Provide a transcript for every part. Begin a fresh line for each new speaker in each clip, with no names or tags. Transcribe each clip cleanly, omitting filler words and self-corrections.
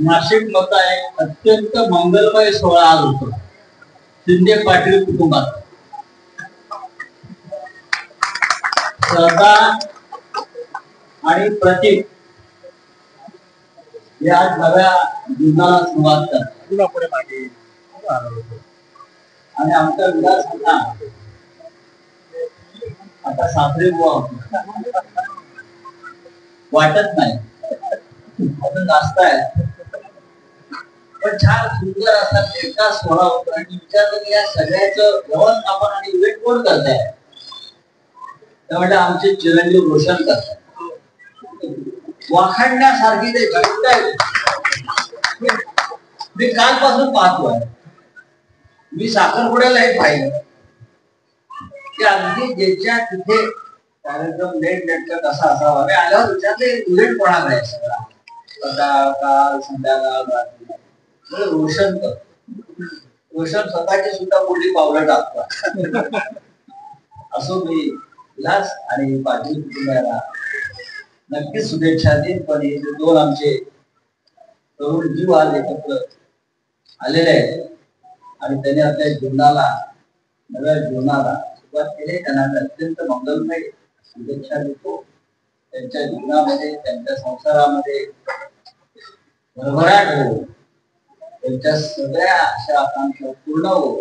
नाशिक मध्ये अत्यंत मंगलमय सोहळा आज होतो शिंदे पाटील कुटुंबात। श्रद्धा आणि प्रतीक या नव्या जीवनाला सुरुवात करतात आणि आमचा विलास आता सासरे बुवा वाटत नाही अजून जास्त आहे, पण छान सुंदर असा एका सोहळा होतो आणि विचारलं की या सगळ्याचं व्यवस्थापन आणि इव्हेंट कोण करताय, त्यामुळे आमचे चिरंजीव रोशन करतात। वाखाणण्यासारखी ते जगताय। मी कालपासून पाहतोय, मी साखरपुड्याला हे पाहिलं की अगदी ज्याच्या तिथे कार्यक्रम नेट कसा असावा। मी आल्यावर विचारले इव्हेंट कोणाला आहे सगळा, सकाळ काल संध्याकाळ रात्री रोशन स्वतःची सुद्धा मोठी पावलं टाकतो। असो मी विलास आणि पाटील कुटुंबाला नक्कीच शुभेच्छा देईन, पण हे दोन आमचे तरुण जीव आज एकत्र आलेले आहेत आणि त्यांनी आपल्या जीवनाला नव्या जीवनाला सुरुवात केली। त्यांना अत्यंत मंगलमय शुभेच्छा देतो। त्यांच्या जीवनामध्ये त्यांच्या संसारामध्ये भरभराट हो, त्यांच्या सगळ्या आशा आकांक्षा पूर्ण हो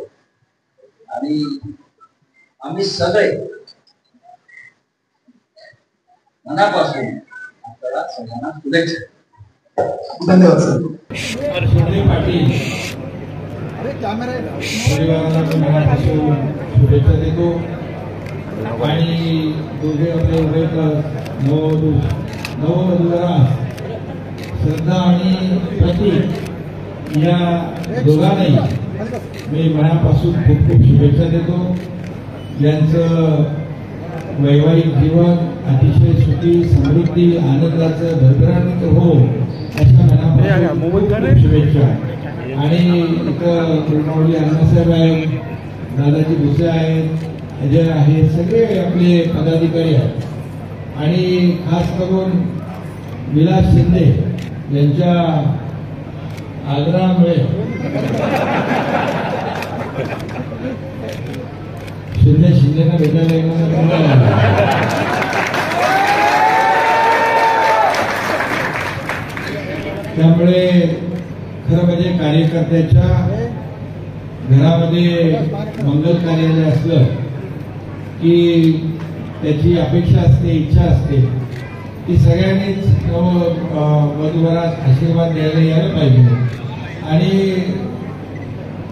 आणि आम्ही सगळे मनापासून आपल्याला सगळ्यांना शुभेच्छा।
धन्यवाद सर।
परिवाराला मनापासून शुभेच्छा देतो आणि दोघे आपले नववधूला श्रद्धा आणि प्रतीक या दोघांनाही मी मनापासून खूप खूप शुभेच्छा देतो। यांचं वैवाहिक जीवन अतिशय सुखी समृद्धी आनंदाचं भरभराट हो अशा मनापासून शुभेच्छा। आणि इथं पूर्णवली अण्णासाहेब आहेत, दादाजी भुसे आहेत, अजय आहेत, सगळे आपले पदाधिकारी आहेत आणि खास करून विलास शिंदे यांच्या आग्रहामुळे शिंदेना भेटायला येणं त्यामुळे खरं म्हणजे कार्यकर्त्याच्या घरामध्ये मंगल कार्यालय असलं की त्याची अपेक्षा असते, इच्छा असते की सगळ्यांनीच वधूवरास आशीर्वाद द्यायला यायला पाहिजे आणि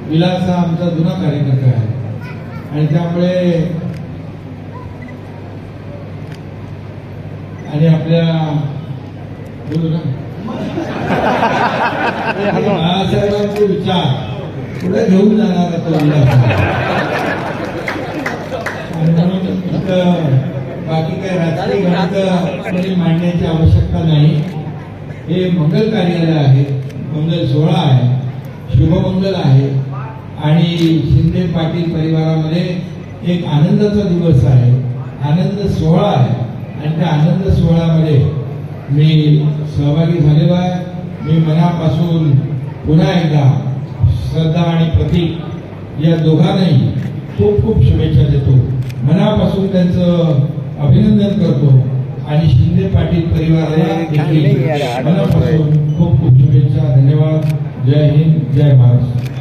विलास हा आमचा जुना कार्यकर्ता आहे आणि त्यामुळे आणि आपल्या बोलू ना बाळासाहेबांचे विचार पुढे घेऊन जाणार तो विलास आणि म्हणून बाकी काही राजकीय गणित मांडण्याची आवश्यकता नाही। हे मंगल कार्यालय आहे, मंगल सोहळा आहे, शुभमंगल आहे आणि शिंदे पाटील परिवारामध्ये एक आनंदाचा दिवस आहे, आनंद सोहळा आहे आणि त्या आनंद सोहळ्यामध्ये मी सहभागी झालेलो आहे। मी मनापासून पुन्हा एकदा श्रद्धा आणि प्रतीक या दोघांनाही खूप खूप शुभेच्छा देतो, मनापासून त्यांचं अभिनंदन करतो आणि शिंदे पाटील परिवाराला देखील मनापासून खूप खूप शुभेच्छा। धन्यवाद। जय हिंद, जय महाराष्ट्र।